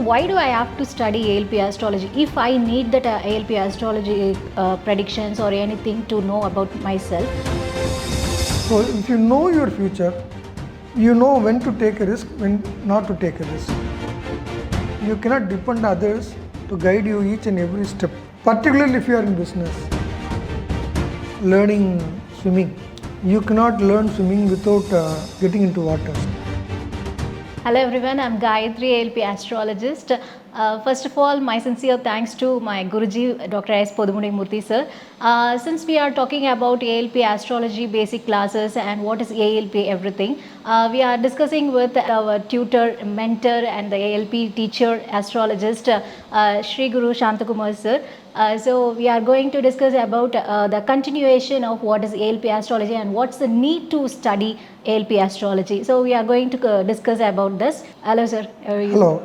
why do I have to study ALP astrology? If I need that ALP astrology predictions or anything to know about myself. So if you know your future, you know when to take a risk, when not to take a risk. You cannot depend on others to guide you each and every step, particularly if you are in business. Learning swimming. You cannot learn swimming without getting into water. Hello everyone, I'm Gayatri, ALP astrologist. First of all, my sincere thanks to my Guruji, Dr. S. Podhuvudaimoorthy sir. Since we are talking about ALP astrology basic classes and what is ALP everything, we are discussing with our tutor, mentor and the ALP teacher astrologist, Shri Guru Shantakumar sir. So we are going to discuss about the continuation of what is ALP astrology and what's the need to study ALP astrology. So we are going to discuss about this. Hello sir, how are you? Hello,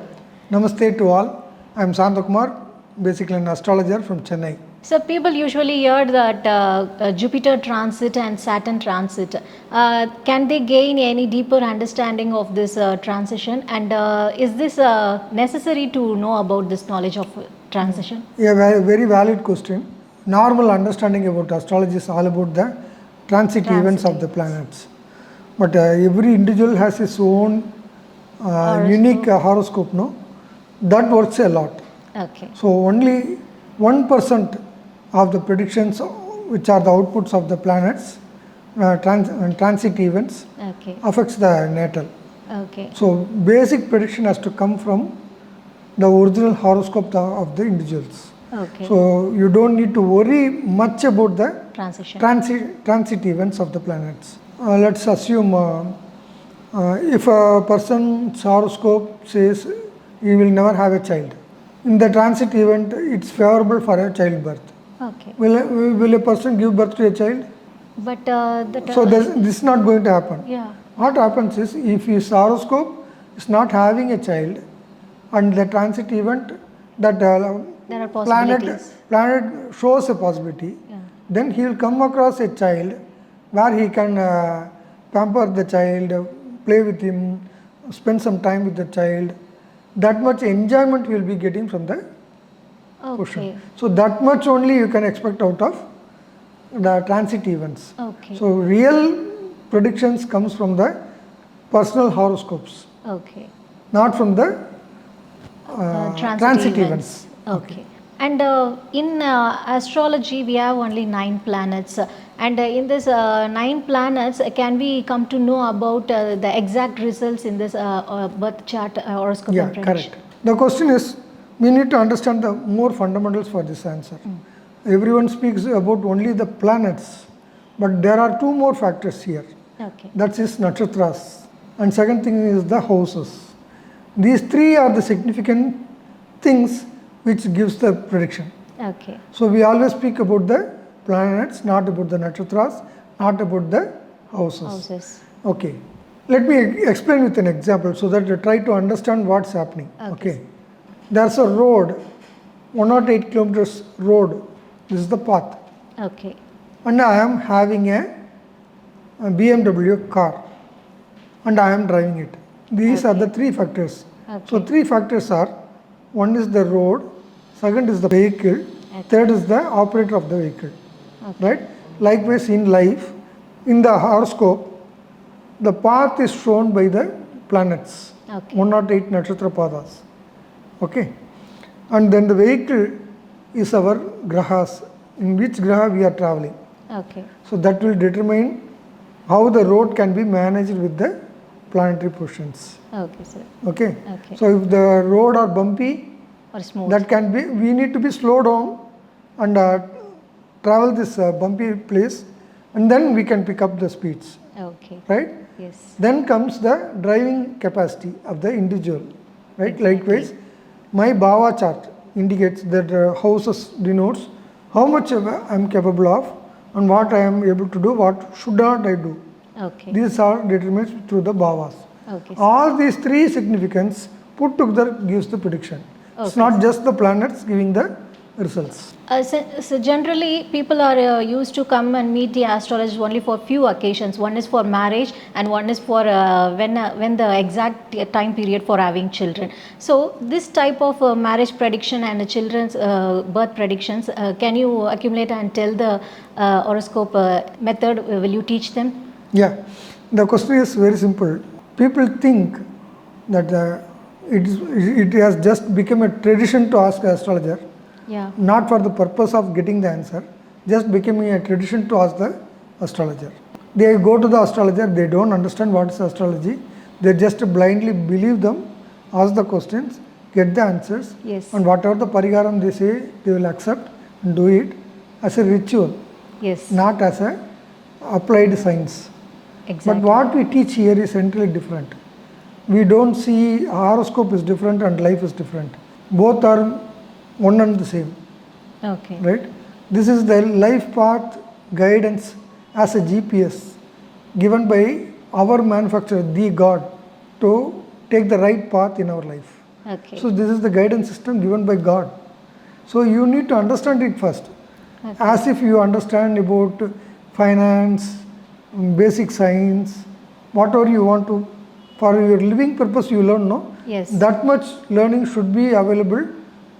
namaste to all. I am Shantakumar, basically an astrologer from Chennai. So people usually hear that Jupiter transit and Saturn transit. Can they gain any deeper understanding of this transition, and is this necessary to know about this knowledge of transition? A very valid question. Normal understanding about astrology is all about the transit events of the planets. But every individual has his own unique horoscope, no? That works a lot. Okay. So only 1% of the predictions, which are the outputs of the planets, transit events, affects the natal. Okay. So basic prediction has to come from the original horoscope of the individuals. Okay. So you don't need to worry much about the transit events of the planets. Let's assume if a person's horoscope says he will never have a child, in the transit event it's favorable for a childbirth. Okay. Will a person give birth to a child? But so this is not going to happen. Yeah. What happens is, if his horoscope is not having a child and the transit event that there are possibilities. planet shows a possibility, then he will come across a child where he can pamper the child, play with him, spend some time with the child. That much enjoyment you will be getting from the portion. So that much only you can expect out of the transit events. Okay. So real predictions comes from the personal horoscopes. Okay. Not from the transit events. Okay. And in astrology, we have only 9 planets. And in this 9 planets, can we come to know about the exact results in this birth chart horoscope? Yeah, correct. The question is, we need to understand the more fundamentals for this answer. Everyone speaks about only the planets, but there are 2 more factors here. Okay. That is nakshatras, and second thing is the houses. These 3 are the significant things which gives the prediction. Okay. So we always speak about the planets, not about the nakshatras, not about the houses. Okay. Let me explain with an example so that you try to understand what's happening. Okay. There's a road, 108 kilometers road. This is the path. Okay. And I am having a BMW car and I am driving it. These are the 3 factors. So 3 factors are, one is the road, second is the vehicle, third is the operator of the vehicle. Right? Likewise in life, in the horoscope, the path is shown by the planets, 108 nakshatra pathas. Okay. And then the vehicle is our grahas, in which graha we are traveling. Okay. So that will determine how the road can be managed with the planetary positions. Okay, sir. Okay. So if the road are bumpy or smooth, that can be, we need to be slow down and travel this bumpy place, and then we can pick up the speeds. Okay. Right? Yes. Then comes the driving capacity of the individual. Right? Likewise, my bhava chart indicates that houses denotes how much I am capable of and what I am able to do, what should not I do. Okay. These are determined through the bhavas. Okay. All these 3 significance put together gives the prediction. It's not just the planets giving the results. So generally, people are used to come and meet the astrologist only for few occasions. One is for marriage, and one is for when the exact time period for having children. So this type of marriage prediction and the children's birth predictions, can you accumulate and tell the horoscope method? Will you teach them? Yeah, the question is very simple. People think that it has just become a tradition to ask an astrologer. Yeah. Not for the purpose of getting the answer, just becoming a tradition to ask the astrologer. They go to the astrologer, they don't understand what is astrology, they just blindly believe them, ask the questions, get the answers, Yes. and whatever the pariharam they say, they will accept and do it as a ritual, Yes. not as a applied science. Exactly. But what we teach here is entirely different. We don't see horoscope is different and life is different. Both are one and the same, Okay. right? This is the life path guidance as a GPS given by our manufacturer, the God, to take the right path in our life. Okay. So this is the guidance system given by God. So you need to understand it first, Okay. as if you understand about finance, basic science, whatever you want to, for your living purpose you learn, no? Yes. That much learning should be available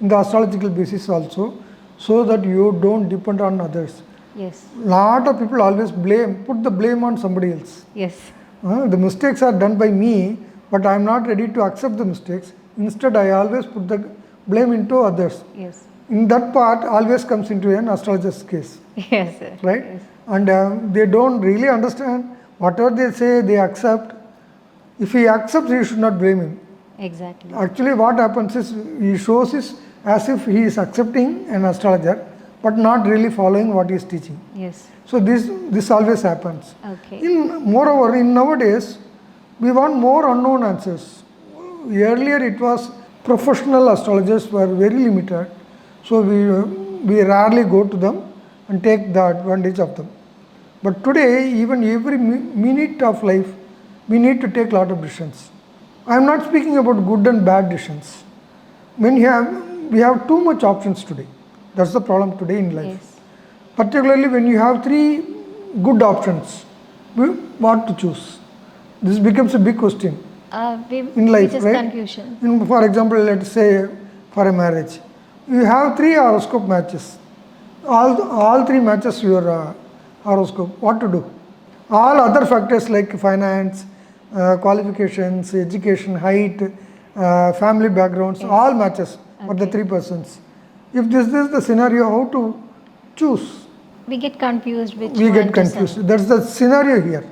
in the astrological basis also, so that you don't depend on others. Yes. Lot of people always put the blame on somebody else. Yes. The mistakes are done by me, but I am not ready to accept the mistakes. Instead, I always put the blame into others. Yes. In that part, always comes into an astrologer's case, Yes, sir. right? Yes. And they don't really understand whatever they say, they accept. If he accepts, you should not blame him. Exactly. Actually, what happens is he shows is as if he is accepting an astrologer, but not really following what he is teaching. Yes. So this always happens. Okay. Moreover, in nowadays, we want more unknown answers. Earlier, it was professional astrologers were very limited, so we rarely go to them and take the advantage of them. But today, even every minute of life, we need to take a lot of decisions. I am not speaking about good and bad decisions. When we have too much options today. That's the problem today in life. Yes. Particularly when you have 3 good options, what to choose? This becomes a big question in life, which is right? confusion. For example, let's say for a marriage, you have 3 horoscope matches. All 3 matches your horoscope. What to do? All other factors like finance, qualifications, education, height, family backgrounds, Yes. all matches for the Okay. 3 persons. If this is the scenario, how to choose? We get confused which We one get to confused. select. That's the scenario here.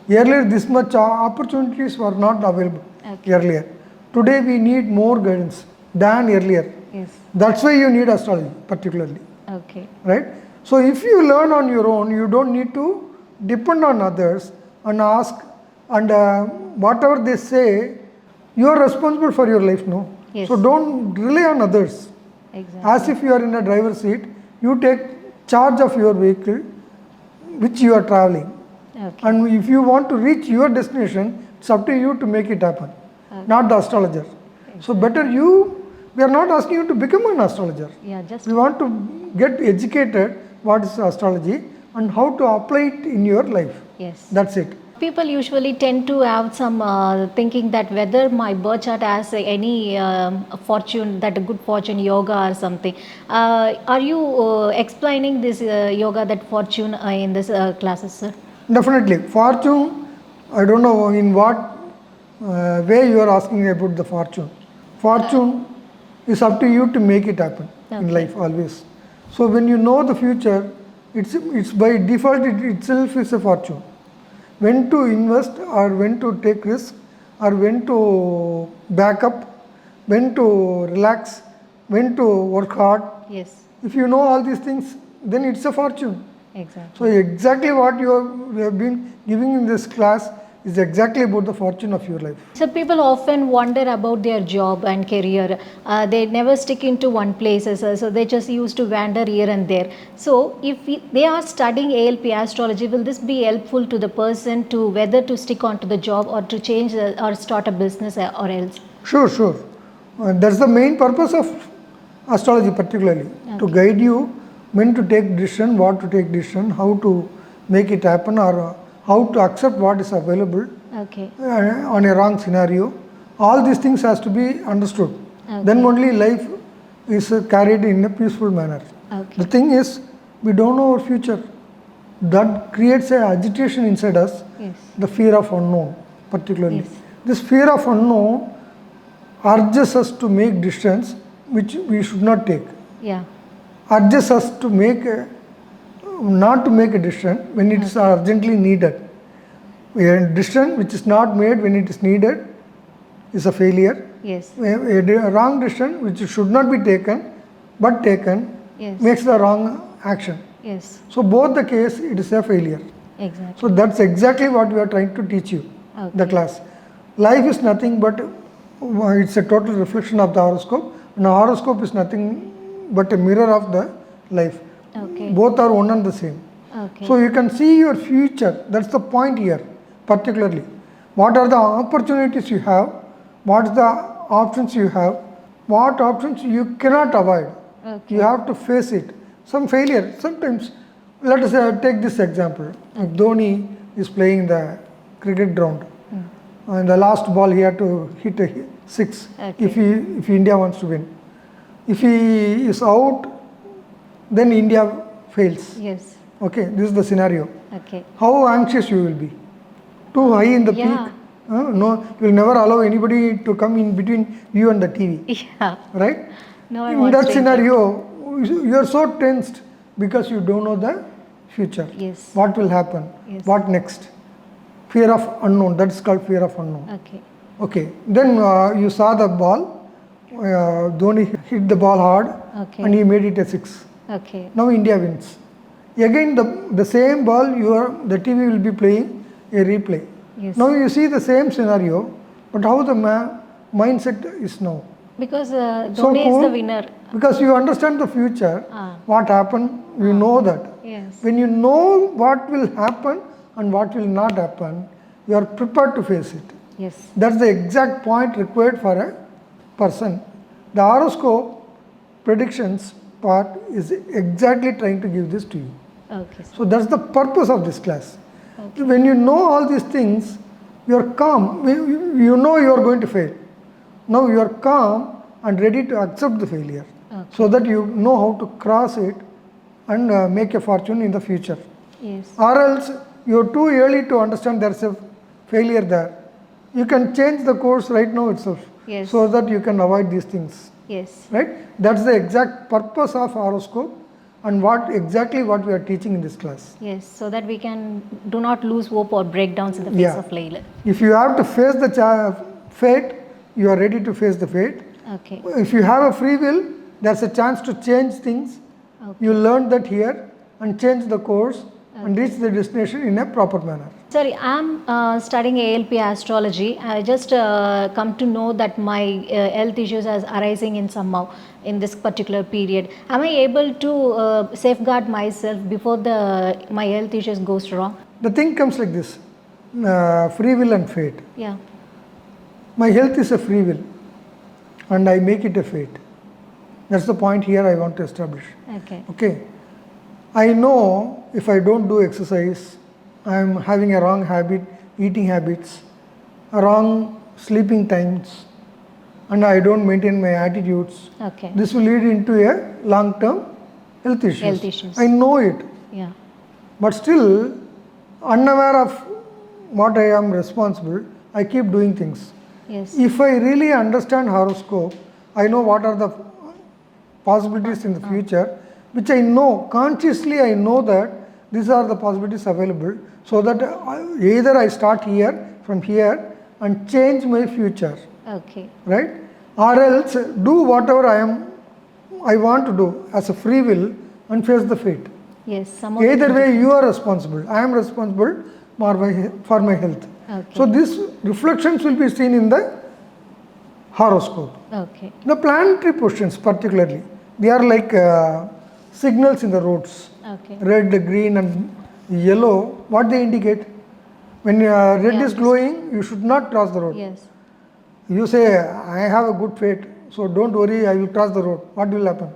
Earlier, this much opportunities were not available Okay. earlier. Today, we need more guidance than earlier. Yes. That's why you need astrology, particularly, Okay. right? So, if you learn on your own, you don't need to depend on others and ask, and whatever they say, you are responsible for your life, no? Yes. So, don't rely on others. Exactly. As if you are in a driver's seat, you take charge of your vehicle which you are traveling. Okay. And if you want to reach your destination, it's up to you to make it happen, not the astrologer. So better we are not asking you to become an astrologer. Yeah, just We want to get educated what is astrology and how to apply it in your life. yes. That's it. People usually tend to have some thinking that whether my birth chart has any fortune, that a good fortune yoga or something. Are you explaining this yoga, that fortune in this classes, sir? Definitely. Fortune, I don't know in what way you are asking about the fortune. Fortune is up to you to make it happen in Okay. life always. So when you know the future, it's by default it itself is a fortune. When to invest or when to take risk or when to back up, when to relax, when to work hard. Yes, If you know all these things, then it's a fortune. exactly. So exactly what we have been giving in this class is exactly about the fortune of your life. So people often wonder about their job and career. They never stick into one place, so they just used to wander here and there. So if they are studying ALP astrology, will this be helpful to the person to whether to stick on to the job or to change or start a business or else? Sure. That's the main purpose of astrology particularly, to guide you when to take decision, what to take decision, how to make it happen, or how to accept what is available Okay. on a wrong scenario. All these things has to be understood. Then only life is carried in a peaceful manner. Okay. The thing is, we don't know our future. That creates a agitation inside us, Yes. the fear of unknown particularly. Yes. This fear of unknown urges us to make decisions which we should not take. Yeah. Urges us to make not to make a decision when it is urgently needed. A decision which is not made when it is needed is a failure. Yes. A wrong decision which should not be taken but taken Yes. makes the wrong action. Yes. So both the case it is a failure. Exactly. So that's exactly what we are trying to teach you, the class. Life is nothing but it's a total reflection of the horoscope, and the horoscope is nothing but a mirror of the life. Okay. Both are one and the same. Okay. So you can see your future. That's the point here, particularly. What are the opportunities you have? What are the options you have? What options you cannot avoid? Okay. You have to face it. Some failure. Sometimes, let us take this example. If Dhoni is playing the cricket ground, and the last ball he had to hit a six. Okay. If India wants to win, if he is out, then India fails. Yes. Okay, this is the scenario. Okay. How anxious you will be? Too high in the Yeah. peak. No, you will never allow anybody to come in between you and the TV. Yeah. Right? No, I In want that to scenario, you are so tensed because you don't know the future. Yes. What will happen? Yes. What next? Fear of unknown. That's called fear of unknown. Okay. Okay. Then you saw the ball. Dhoni hit the ball hard Okay. and he made it a six. Okay. Now India wins. Again, the same ball the TV will be playing a replay. Yes. Now you see the same scenario, but how the mindset is now. Because So Dhoni is cool. the winner. Because you understand the future, Ah. what happened, you know that. Yes. When you know what will happen and what will not happen, you are prepared to face it. Yes. That's the exact point required for a person. The horoscope predictions part is exactly trying to give this to you. Okay. So that's the purpose of this class. When you know all these things, you are calm. You know you are going to fail. Now you are calm and ready to accept the failure, so that you know how to cross it and make a fortune in the future. Yes. Or else you are too early to understand there is a failure there. You can change the course right now itself, Yes. so that you can avoid these things. Yes. Right? That's the exact purpose of horoscope and exactly what we are teaching in this class. Yes. So that we can do not lose hope or breakdowns in the face Yeah. of Layla. If you have to face the fate, you are ready to face the fate. Okay. If you have a free will, there's a chance to change things. Okay. You learn that here and change the course and reach the destination in a proper manner. Sorry, I'm studying ALP Astrology. I just come to know that my health issues are arising in somehow in this particular period. Am I able to safeguard myself before my health issues goes wrong? The thing comes like this, free will and fate. Yeah. My health is a free will and I make it a fate. That's the point here I want to establish. Okay. Okay. I know if I don't do exercise, I am having a wrong habit, eating habits, wrong sleeping times, and I don't maintain my attitudes. Okay. This will lead into a long-term health issues. Health issues. I know it, Yeah. but still, unaware of what I am responsible, I keep doing things. Yes. If I really understand horoscope, I know what are the possibilities in the future, which I know, consciously I know that these are the possibilities available, so that either I start here, from here, and change my future, Okay. right? Or else do whatever I want to do as a free will and face the fate. Yes. Some of Either way, you are responsible. I am responsible for my health. Okay. So these reflections will be seen in the horoscope. Okay. The planetary positions particularly, they are like signals in the roads. Okay. Red, green and yellow, what they indicate? When red is glowing, you should not cross the road. Yes. You say, I have a good fate, so don't worry, I will cross the road. What will happen?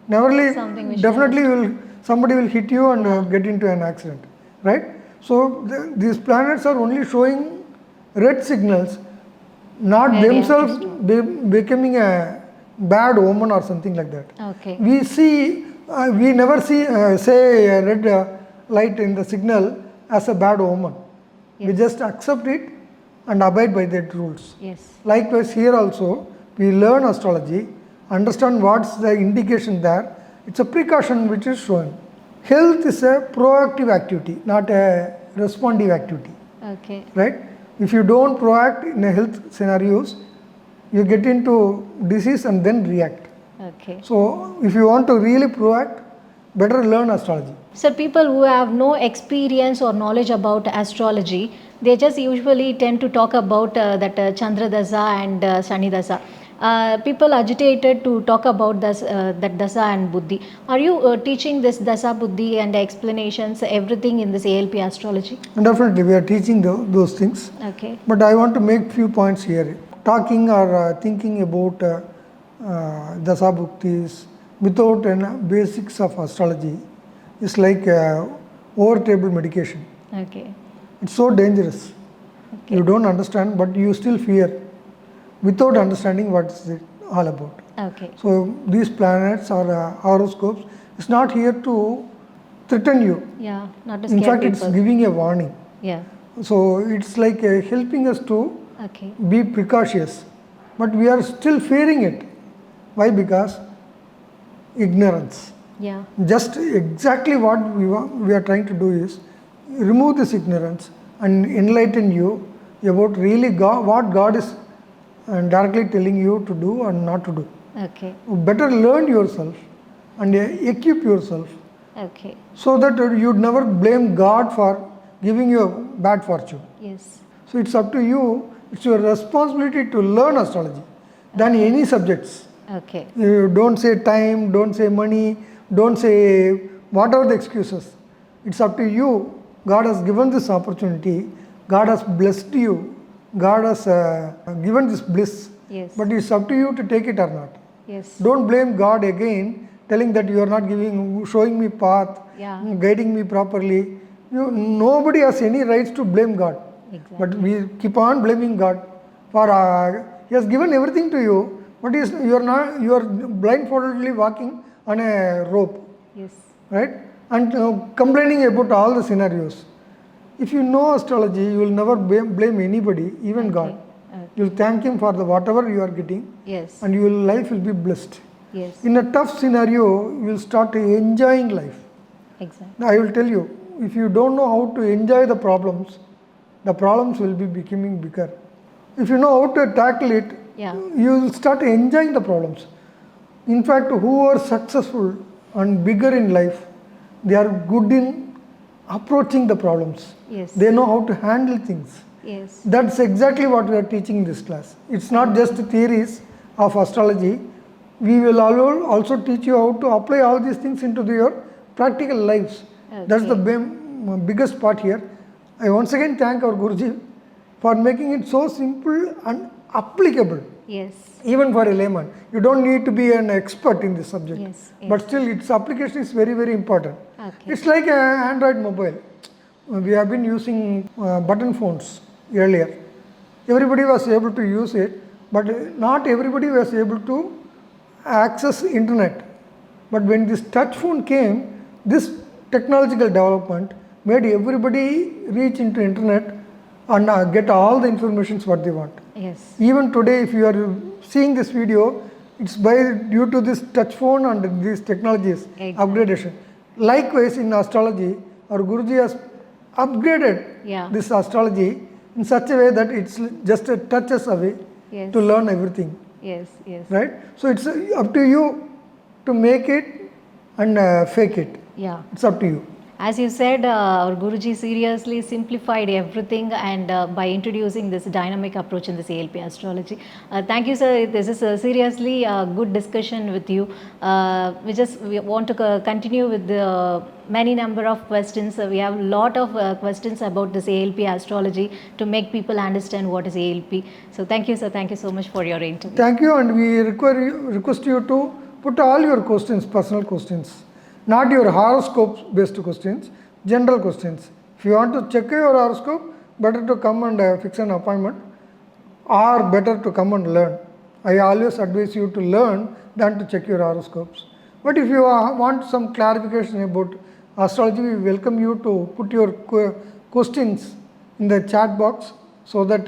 Something Neverly, which definitely somebody will hit you and get into an accident, right? So these planets are only showing red signals, not Where we have to themselves stop. becoming a bad omen or something like that. Okay. We never say a red light in the signal as a bad omen. We Yes. just accept it and abide by that rules. Yes. Likewise, here also, we learn astrology, understand what's the indication there. It's a precaution which is shown. Health is a proactive activity, not a responsive activity, Okay. right? If you don't proact in a health scenarios, you get into disease and then react. Okay. So, if you want to really proact, better learn astrology. So people who have no experience or knowledge about astrology, they just usually tend to talk about that Chandra Dasa and Shani Dasa. People agitated to talk about that Dasa and Buddhi. Are you teaching this Dasa, Buddhi and explanations, everything in this ALP astrology? And definitely, we are teaching those things. Okay. But I want to make few points here. Talking or thinking about Dasha-Bhuktis without basics of astrology is like over-table medication. Okay. It's so dangerous. Okay. You don't understand, but you still fear without understanding what it's all about. Okay. So these planets or horoscopes is not here to threaten you. Yeah. Not to In scare fact, people. it's giving a warning. Yeah. So it's like helping us to Okay. be precautious, but we are still fearing it. Why? Because ignorance. Yeah. Just exactly what we are trying to do is remove this ignorance and enlighten you about really God, what God is directly telling you to do and not to do. Okay. Better learn yourself and equip yourself Okay. so that you'd never blame God for giving you a bad fortune. Yes. So it's up to you, it's your responsibility to learn astrology than any subjects. Okay. You don't say time, don't say money, don't say whatever the excuses. It's up to you. God has given this opportunity, God has blessed you, God has given this bliss. Yes. But it's up to you to take it or not. Yes. Don't blame God again, telling that you are not showing me path, Yeah. guiding me properly. Nobody has any rights to blame God. Exactly. But we keep on blaming God for He has given everything to you, but you are blindfoldedly walking on a rope, Yes. right? And complaining about all the scenarios. If you know astrology, you will never blame anybody, even God. Okay. You will thank Him for whatever you are getting, Yes. and your life will be blessed. Yes. In a tough scenario, you will start enjoying life. Exactly. I will tell you, if you don't know how to enjoy the problems will be becoming bigger. If you know how to tackle it, Yeah. you will start enjoying the problems. In fact, who are successful and bigger in life, they are good in approaching the problems. Yes. They know how to handle things. Yes. That's exactly what we are teaching in this class. It's not just theories of astrology. We will also teach you how to apply all these things into your practical lives. That's the biggest part here. I once again thank our Guruji for making it so simple and applicable. Yes. Even for a layman. You don't need to be an expert in this subject. Yes. But still, its application is very, very important. Okay. It's like an Android mobile. We have been using button phones earlier. Everybody was able to use it, but not everybody was able to access internet. But when this touch phone came, this technological development made everybody reach into internet and get all the informations what they want. Yes. Even today, if you are seeing this video, it's due to this touch phone and these technologies upgradation. Likewise, in astrology, our Guruji has upgraded this astrology in such a way that it's just a touches away to learn everything. Yes. Yes. Right? So it's up to you to make it and fake it. Yeah. It's up to you. As you said, our Guruji seriously simplified everything and by introducing this dynamic approach in this ALP astrology. Thank you, sir. This is seriously a good discussion with you. We want to continue with the many number of questions. We have a lot of questions about this ALP astrology to make people understand what is ALP. So thank you, sir. Thank you so much for your interview. Thank you, and we request you to put all your questions, personal questions, not your horoscope based questions, general questions. If you want to check your horoscope, better to come and fix an appointment, or better to come and learn. I always advise you to learn than to check your horoscopes. But if you want some clarification about astrology, we welcome you to put your questions in the chat box, so that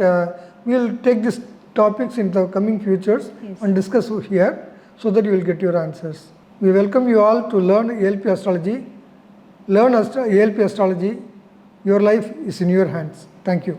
we will take these topics in the coming futures and discuss here, so that you will get your answers. We welcome you all to learn ALP astrology. Learn ALP astrology. Your life is in your hands. Thank you.